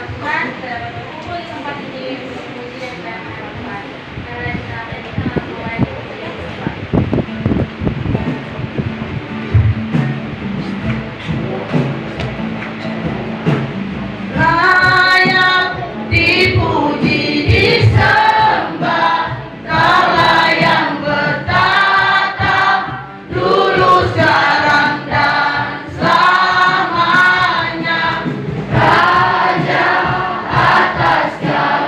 nama Tuhan, kita dapat berkumpul di tempat ini untuk memuji dan menyembah nama Tuhan. Mari kita mulai dengan doa. Layak dipuji disembah, Kaulah yang bertata dulu sekarang dan selamanya, Raja atas segala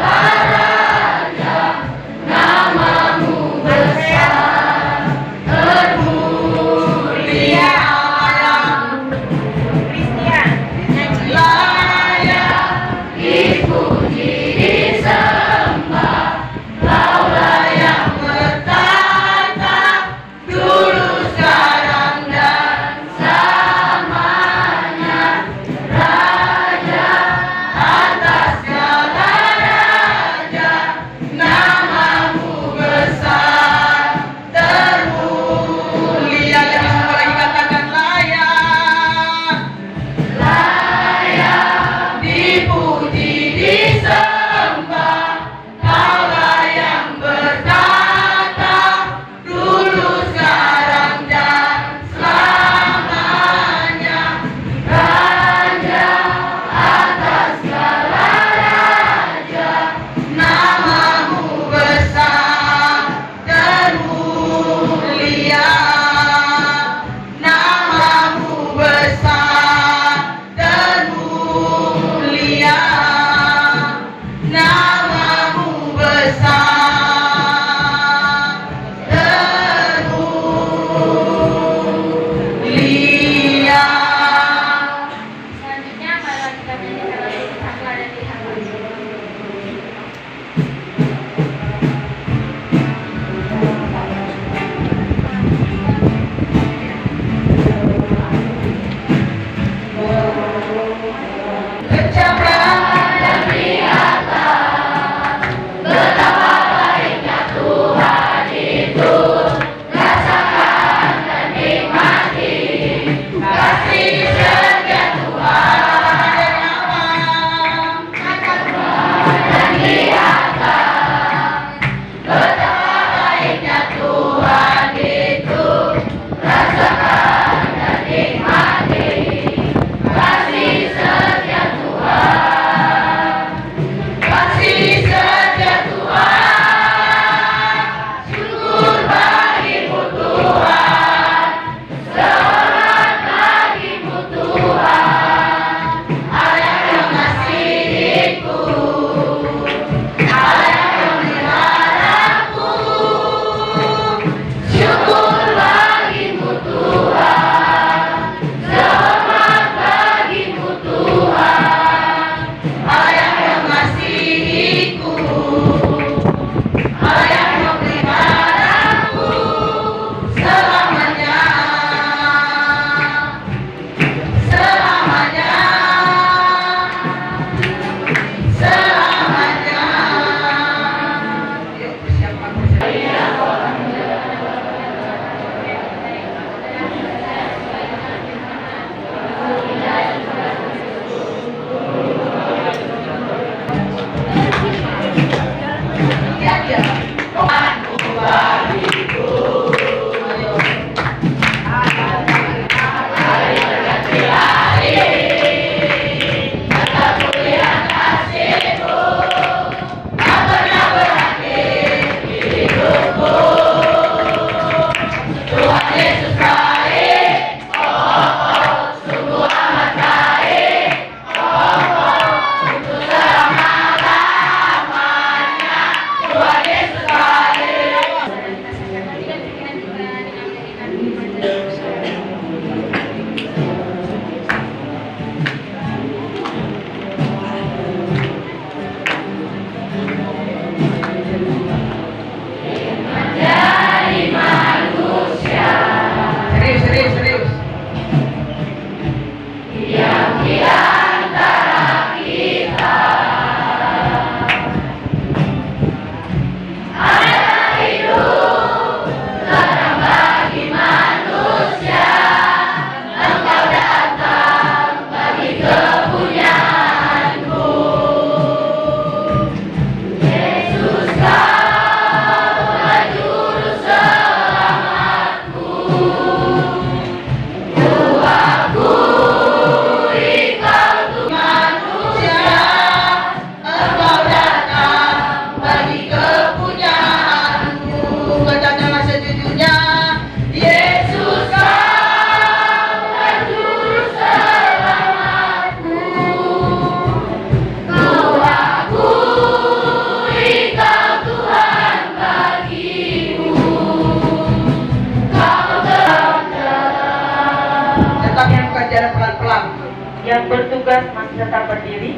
petugas masih tetap berdiri.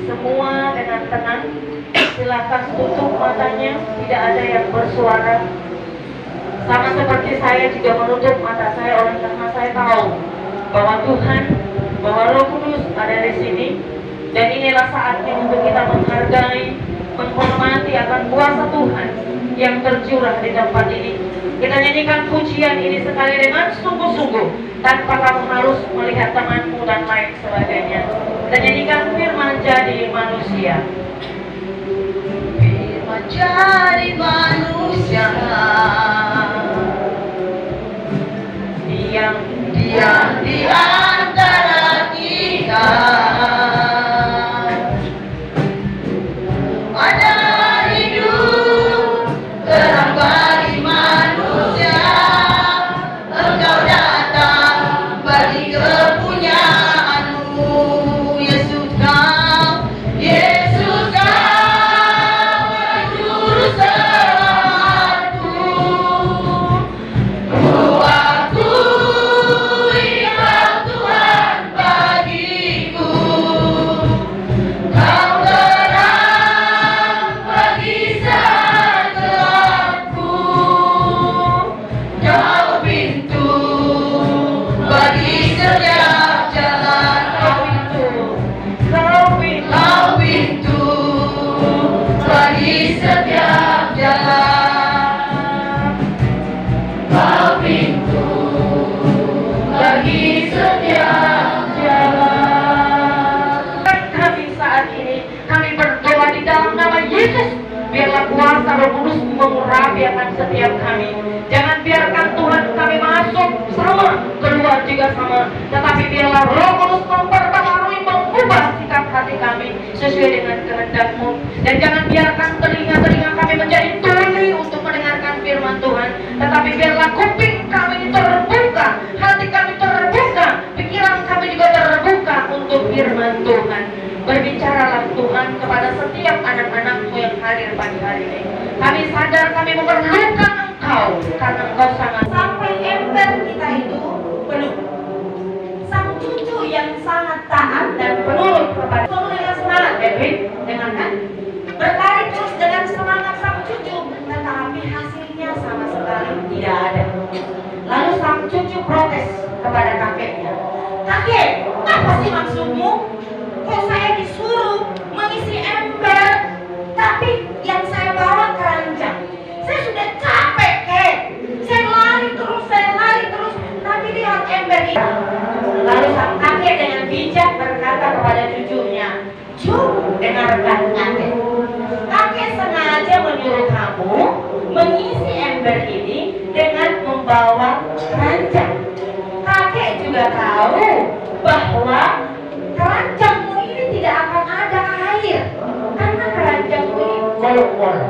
Semua dengan tenang. Silakan tutup matanya, tidak ada yang bersuara. Sama seperti saya juga menutup mata saya oleh karena saya tahu bahwa Tuhan, bahwa Roh Kudus ada di sini. Dan inilah saatnya untuk kita menghargai, menghormati akan kuasa Tuhan yang tercurah di tempat ini. Kita nyanyikan pujian ini sekali dengan sungguh-sungguh, tanpa kamu harus melihat temanmu dan lain sebagainya. Kita nyanyikan firman jadi manusia. Firman jadi manusia, diam di antara kita. Ada hidup terang bagi manusia. Engkau datang bagi kepunyaanmu. Yesus kau juru selamatku. Aku iman Tuhan bagiku. Kau terang bagi saat gelapku. Kau pintu bagi setiap jalan. Kau pintu bagi setiap jalan. Kau pintu bagi setiap jalan. kami saat ini, kami berdoa di dalam nama Yesus. Biarlah kuasa Roh Kudus mengurapi akan setiap kami. Jangan biarkan Tuhan kami masuk sama, keluar juga sama. Tetapi biarlah Roh Kudus memperbaharui, mengubah sikap hati kami sesuai dengan kehendak-Mu. Dan jangan biarkan telinga-telinga kami menjadi tuli untuk mendengarkan firman Tuhan. Tetapi biarlah kuping kami terbuka, hati kami terbuka, pikiran kami juga terbuka untuk firman Tuhan. Berbicaralah Tuhan kepada setiap anak-anak-Mu yang hadir pagi hari ini. Kami sadar kami memerlukan Engkau, karena Engkau sangat. Sampai ember kita itu penuh. Sang cucu yang sangat taat dan penurut kepada penuh dengan semangat, Edwin, dengarkan. berlari terus dengan semangat sang cucu, tetapi hasilnya sama sekali tidak ada. Lalu sang cucu protes kepada kakeknya. Kakek, apa sih maksudmu? Kok saya disuruh mengisi ember, tapi yang saya bawa keranjang? Saya sudah capek, kek. Saya lari terus, tapi lihat ember ini. Lalu sang kakek dengan bijak berkata kepada cucunya, Cu, dengarkan kakek. Kakek sengaja menyuruh kamu mengisi ember ini dengan membawa keranjang. Kakek juga tahu bahwa keranjangmu ini tidak akan ada air, karena keranjangmu ini kolong.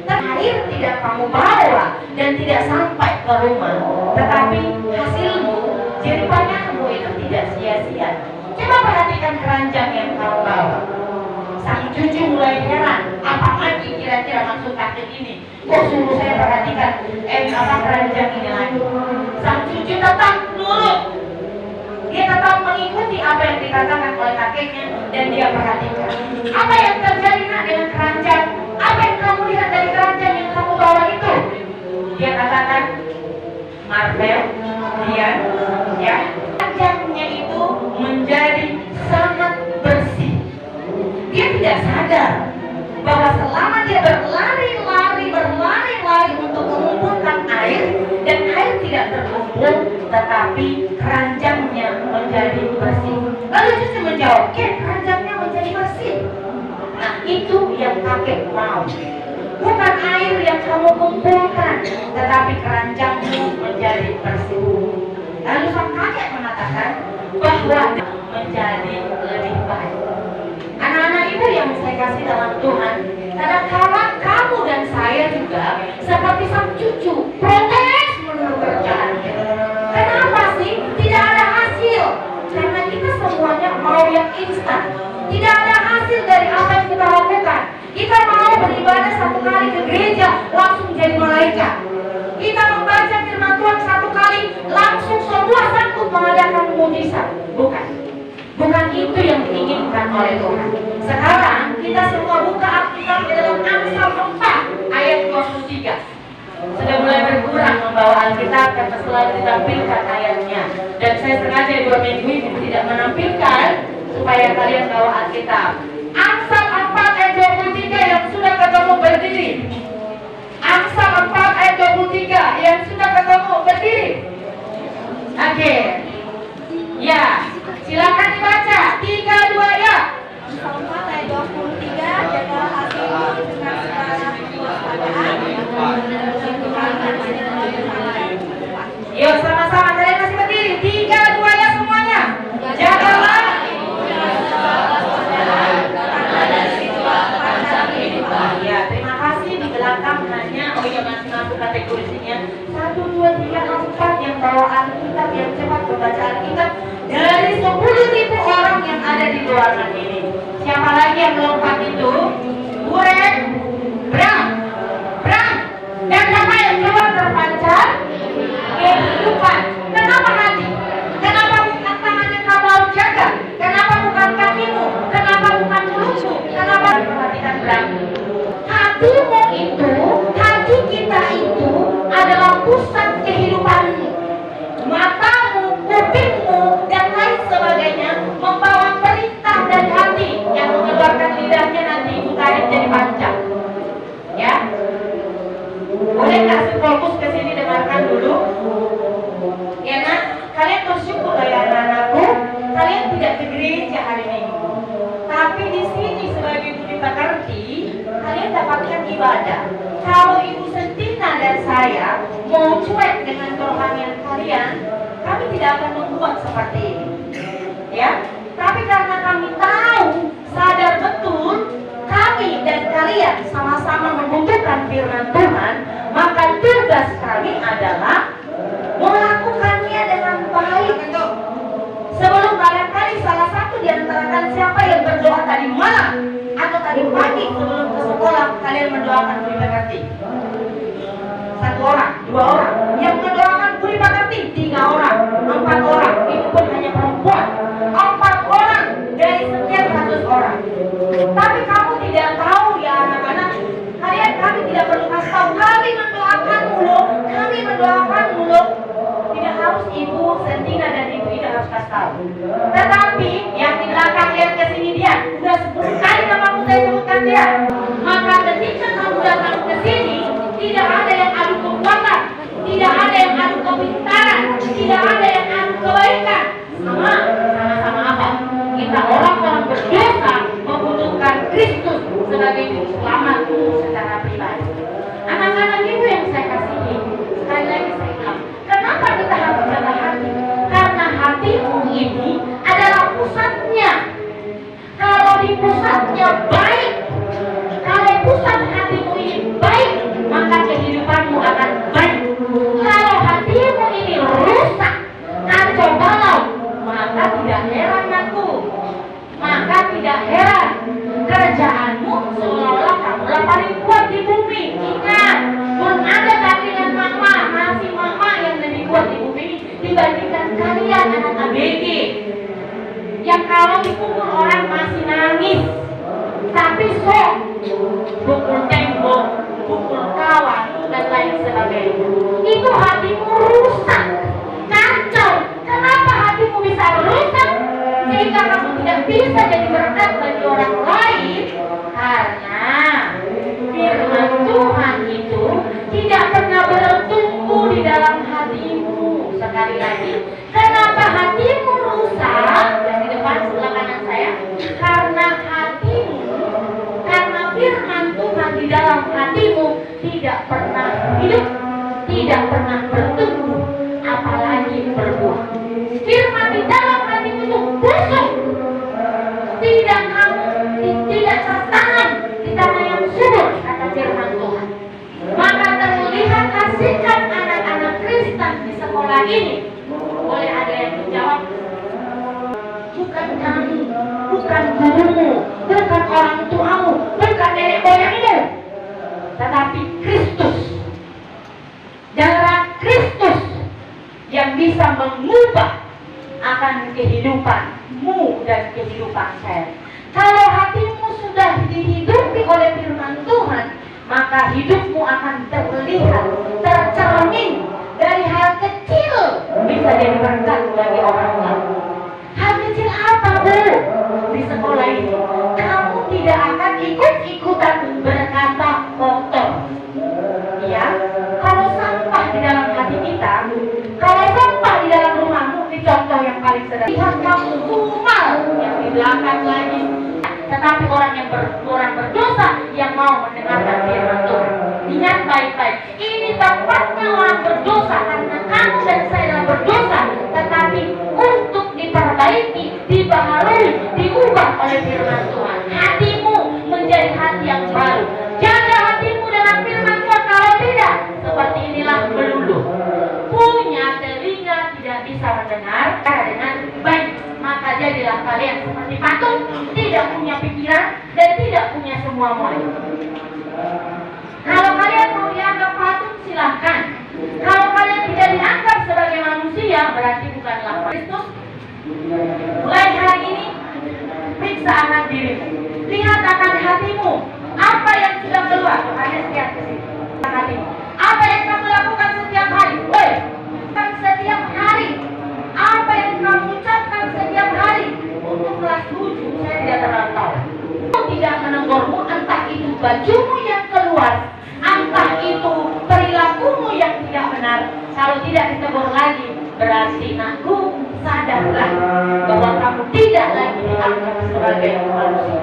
Dan air tidak kamu bawa dan tidak sampai ke rumah, tetapi hasilmu, jerih payahmu itu tidak sia-sia. Coba perhatikan keranjang yang kamu bawa. Sang cucu mulai heran, apa lagi kira-kira maksud kakek ini? Kok suruh saya perhatikan keranjang ini lagi? Sang cucu tetap nurut. Dia tetap mengikuti apa yang dikatakan oleh kakeknya dan dia perhatikan. Apa yang terjadi nak dengan keranjang? Apa yang kamu lihat dari keranjang yang kamu bawa itu? Dia katakan, Marvel, dia, ya, keranjangnya itu menjadi sangat bersih. Dia tidak sadar bahwa selama dia berlari-lari untuk mengumpulkan air dan air tidak terkumpul, tetapi keranjangnya menjadi bersih. Lalu cucu menjawab, keranjangnya menjadi bersih. Nah, itu yang kakek mau. Bukan air yang kamu kumpulkan, tetapi keranjangmu menjadi bersih. Lalu sang kakek mengatakan bahwa menjadi lebih baik. Anak-anak ibu yang saya kasih dalam Tuhan, kadang-kala kamu dan saya juga seperti sang cucu, protes menurut kerjaannya. Kenapa sih tidak ada hasil? Karena kita semuanya mau yang instan. Tidak ada hasil dari apa yang kita lakukan. Kita mau beribadah satu kali ke gereja langsung jadi malaikat. Kita membaca firman Tuhan satu kali langsung semua sanggup mengadakan mujizat. Bukan itu yang diinginkan oleh Tuhan. Sekarang kita semua buka Alkitab di dalam Amsal 4 ayat 23. Sudah mulai berkurang membawa Alkitab karena selalu ditampilkan ayatnya. Dan saya sengaja 2 minggu ini tidak menampilkan supaya kalian bawa Alkitab. Amsal 4 ayat 23 yang sudah ketemu berdiri. Amsal 4 ayat 23 yang sudah ketemu berdiri. Oke. Ya, silakan dibaca. 3, 2, ya. Amsal 4 ayat 23, jagalah hatimu dengan segala kewaspadaan. Yuk sama-sama kalian masih berdiri. 3, 2, ya semuanya. Jagalah. Ya, terima kasih di belakang hanya masih masuk kategorisinya 1, 2, 3, 4 yang bawa Alkitab, yang cepat membaca Alkitab dari 10.000 orang yang ada di ruangan ini. Siapa lagi yang melompat itu? Buren, Bram, dan siapa yang keluar terpancar? Kehidupan. Kenapa hati? Kenapa bukan tangannya kamu harus jaga? Kenapa bukan kakimu? Kenapa bukan mulutmu? Kenapa perhatikan Bram? Hatimu itu, hati kita itu adalah pusat kehidupanmu. Matamu, kupingmu, dan lain sebagainya membawa perintah dari hati yang mengeluarkan lidahnya nanti ibu tarik jadi panjang. Ya, boleh kasih fokus ke sini, dengarkan dulu. Ya nak, kalian bersyukur ya anak-anakku, kalian tidak ke gereja hari Minggu. Tapi di sini sebagai budi pekerti, kalian dapatkan ibadah. Kalau Ibu Sentina dan saya mau cuek dengan kerohanian kalian, kami tidak akan membuat seperti ini. Ya, tapi karena kami tahu, sadar betul, kami dan kalian sama-sama membutuhkan firman Tuhan, maka tugas kami adalah melakukannya dengan baik. Sebelum barangkali salah satu di antara kalian siapa yang berdoa tadi malam atau tadi pagi sebelum ke sekolah, kalian mendoakan budi pekerti? 1 orang, 2 orang. Yang mendoakan budi pekerti 3 orang, 4 orang. Itu pun hanya perempuan. 4 orang dari sekian ratus orang. Tapi kamu tidak tahu ya anak-anak, kami tidak perlu kasih tahu. Kami mendoakan mulu, kami mendoakan mulu. Tidak harus Ibu Sentina dan Ibu Ida harus kasih tahu. Tetapi yang di belakang lihat ke sini dia, sudah 10 kali namamu saya sebutkan dia. Maka ketika kamu datang ke sini, tidak ada yang adu kekuatan, tidak ada yang adu kepintaran, tidak ada yang adu kebaikan. Sama-sama apa? Kita orang-orang berdosa membutuhkan Kristus sebagai juru selamat secara pribadi. Anak-anak Ibu yang saya kasihi, sekali lagi saya bilang, kenapa kita harus jaga hati? Karena hatimu ini adalah pusatnya. Kalau di pusatnya baik, kalau pusat hatimu ini baik, maka kehidupanmu akan baik. Kalau hatimu ini rusak, kacau balau, maka tidak heran aku. Maka tidak heran kerjaanmu seolah-olah kamulah paling kuat di bumi. Ingat, belum ada tandingan mama, masih mama yang lebih kuat di bumi ini dibandingkan kalian anak ABG. Yang kalau dipukul orang masih nangis, tapi sok pukul tembok, pukul kawan, dan lain sebagainya. Itu hatimu rusak, kacau. Kenapa hatimu bisa rusak? Sehingga kamu tidak bisa jadi berkat bagi orang lain. Karena firman Tuhan itu tidak pernah bertumbuh di dalam hatimu. Sekali lagi, kenapa hatimu rusak? Yang di depan sebelah kanan saya, karena hatimu, karena firman Tuhan di dalam hatimu tidak pernah hidup, tidak pernah bertumbuh, apalagi berbuah. Firman di dalam hatimu itu busuk, tidak tertanam di tanah yang subur, kata firman Tuhan. Maka terlihat kasihkan anak-anak Kristen di sekolah ini. Boleh ada yang menjawab? Bukan kami, bukan gurumu, bukan orang tuamu, bukan nenek moyangmu, tetapi Kristus. Darah Kristus yang bisa mengubah akan kehidupanmu dan kehidupan kehidupan saya. Kalau hatimu sudah dihidupi oleh firman Tuhan, maka hidupmu akan terlihat, tercermin dari hal kecil bisa jadi berkat bagi orang lain. Hal kecil apa, Bu? Di sekolah ini kamu tidak akan ikut-ikutan berkata kotor. Ya, kalau sampah di dalam hati kita, kalau sampah di dalam rumahmu, ini contoh yang paling sederhana. Lihat kamu kumal yang di belakang lagi. Tetapi orang berdosa yang mau mendengarkan firman Tuhan. Ingat baik-baik, ini tempatnya orang berdosa karena kamu dan saya adalah berdosa. Tetapi untuk diperbaiki, dibaharui, diubah oleh firman Tuhan. Hatimu menjadi hati yang baru. Jaga hatimu dengan firman Tuhan. Kalau tidak, seperti inilah melulu. Punya telinga tidak bisa mendengar dengan baik, maka jadilah kalian seperti patung, tidak punya pikiran dan tidak punya semua mulai. Kalau kalian mau dianggap patung, silahkan. Kalau kalian tidak dianggap sebagai manusia, berarti bukanlah Kristus. Mulai hari ini, periksa akan dirimu. Lihat akan hatimu. Apa yang sudah keluar? Hanya lihat ke sini. Hatimu. Apa yang kamu lakukan setiap hari? Setiap hari. Apa yang kamu ucapkan setiap hari? Untuk kelas 7, saya tidak terlalu tahu. Tidak menegurmu, entah itu bajumu yang keluar, entah itu perilakumu yang tidak benar. Kalau tidak ditegur lagi, berarti aku sadarlah bahwa kamu tidak lagi dianggap sebagai manusia.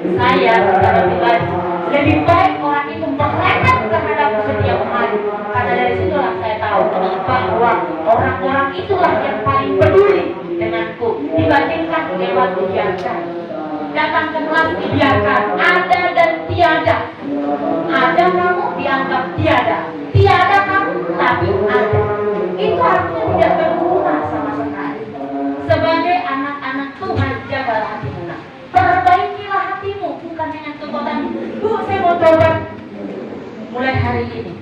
Saya secara pribadi lebih baik orang itu merepet terhadapku setiap hari, karena dari situlah saya tahu bahwa orang-orang itulah yang paling peduli denganku dibandingkan lewat dibiarkan. Datang ke kelas dibiarkan, ada dan tiada. Ada kamu dianggap tiada, tiada kamu tapi ada. Itu artinya tidak berguna sama sekali. Sebagai anak-anak Tuhan, jagalah hatimu. Perbaikilah hatimu, bukan dengan kekuatanmu. Bu, saya mau tobat mulai hari ini.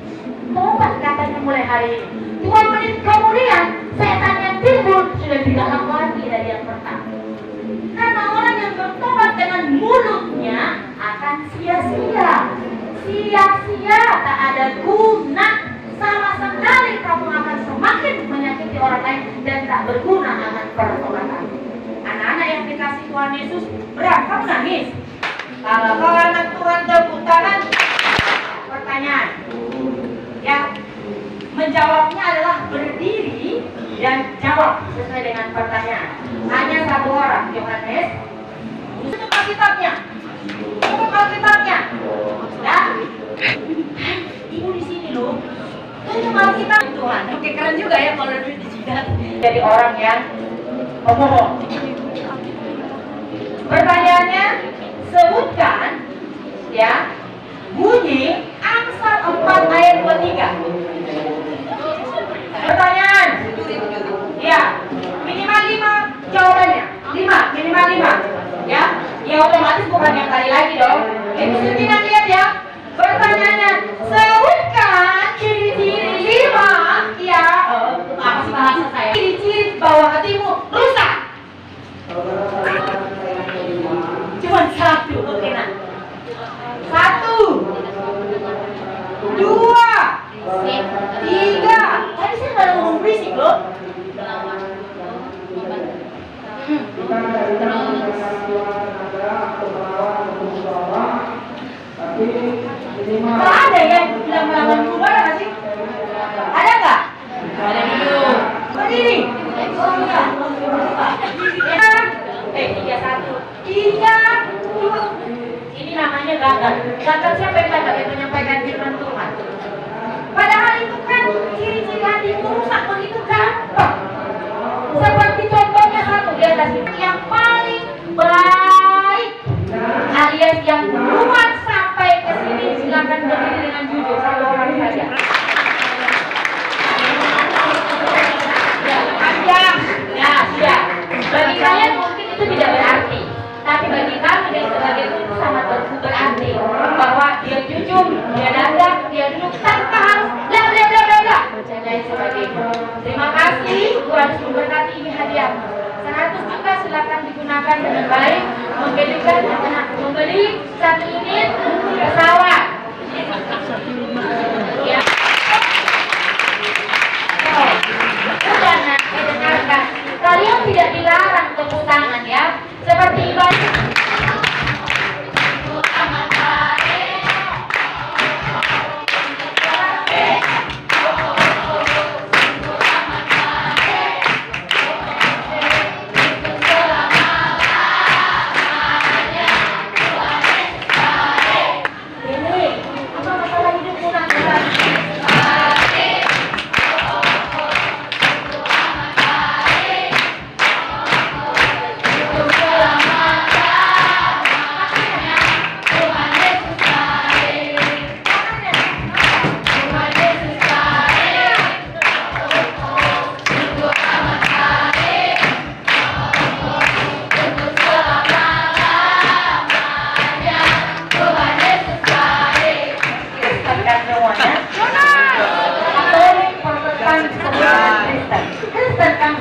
Tobat katanya mulai hari ini. 2 menit kemudian setan yang timbul sudah tidak lagi dari yang pertama. Karena orang yang bertobat dengan mulutnya akan sia-sia. Sia-sia, tak ada guna sama sekali. Kamu akan semakin menyakiti orang lain dan tak berguna akan pertobatan. Anak-anak yang dikasih Tuhan Yesus, berat kamu nangis. Kalau anak Tuhan tepuk tangan, pertanyaan. Ya, menjawabnya adalah berdiri dan jawab sesuai dengan pertanyaan. Hanya 1 orang, Yohanes. Buka Alkitabnya. Buka Alkitabnya. Ya. Ibu di sini loh. Itu Alkitab Tuhan. Oke, keren juga ya kalau duit dijidat. Jadi orang yang ngomong. Pertanyaannya, sebutkan ya bunyi Amsal 4 ayat 23. Pertanyaan. Ya, minimal 5 jawabannya. 5, minimal 5. Ya, ya otomatis bukan yang tadi lagi dong. Itu sentinan lihat ya. Pertanyaannya, sebutkan ciri-ciri 5 ya. Apa sih bahasa saya? Ciri-ciri bahwa hatimu rusak. Cuma 1, oke nah. 1, 2, 3. Tadi saya nggak ngomong berisik loh. Nggak ada ya bilang melawan berubah nggak sih? Ada nggak? Ada dulu. Berdiri. Oh iya. 3, 1, 3, 2. Ini namanya gagal. Gagal siapa yang gagal? Yang menyampaikan firman Tuhan. Padahal itu kan ciri-ciri hati itu rusak begitu gampang. Seperti contohnya 1 di atas ini yang paling baik alias yang duluan sampai ke sini, silakan berdiri dengan jujur 1 orang saja. Ya, panjang. Ya, sudah. Bagi kalian mungkin itu tidak berarti, tapi bagi kami dan sebagai guru sangat berarti bahwa dia jujur, dia dandan, dia duduk tanpa harus bla bla bla bla bla dan lain sebagainya. Terima kasih, Tuhan memberkati ini hadiah. 100 juta silakan digunakan. digunakan dengan baik, membeli 1 unit pesawat. Ya. Sudah dengarkan. Kalian tidak dilarang tepuk tangan ya, seperti ibadah.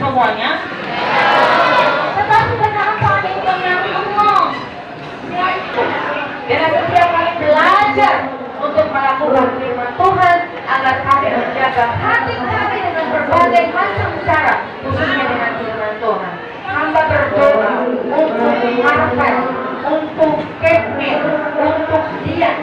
Semuanya, tetapi kenapa itu yang ngomong? Karena setiap kali belajar untuk melakukan firman Tuhan agar kami menjaga hati kami dengan berbagai macam cara, khususnya dengan firman Tuhan. Hamba berdoa untuk Marvel, untuk Kevin, untuk Dian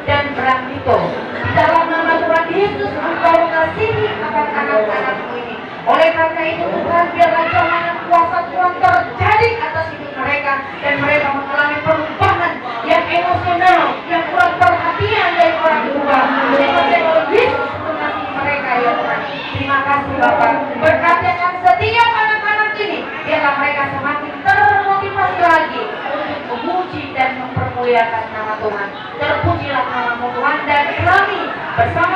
dan Brandito. Di dalam nama Tuhan Yesus, Engkau mengasihi akan anak-anakmu ini. Oleh karena itu Tuhan, biarlah jangan kuasa Tuhan terjadi atas hidup mereka dan mereka mengalami perubahan yang emosional, yang kurang perhatian dari orang tua. Sehingga Yesus mengasihi mereka ya Tuhan. Terima kasih Bapak. Berkatikan setiap anak-anak ini, biarlah mereka semakin termotivasi lagi untuk memuji dan mempermuliakan nama Tuhan. Terpujilah nama Tuhan dan kami bersama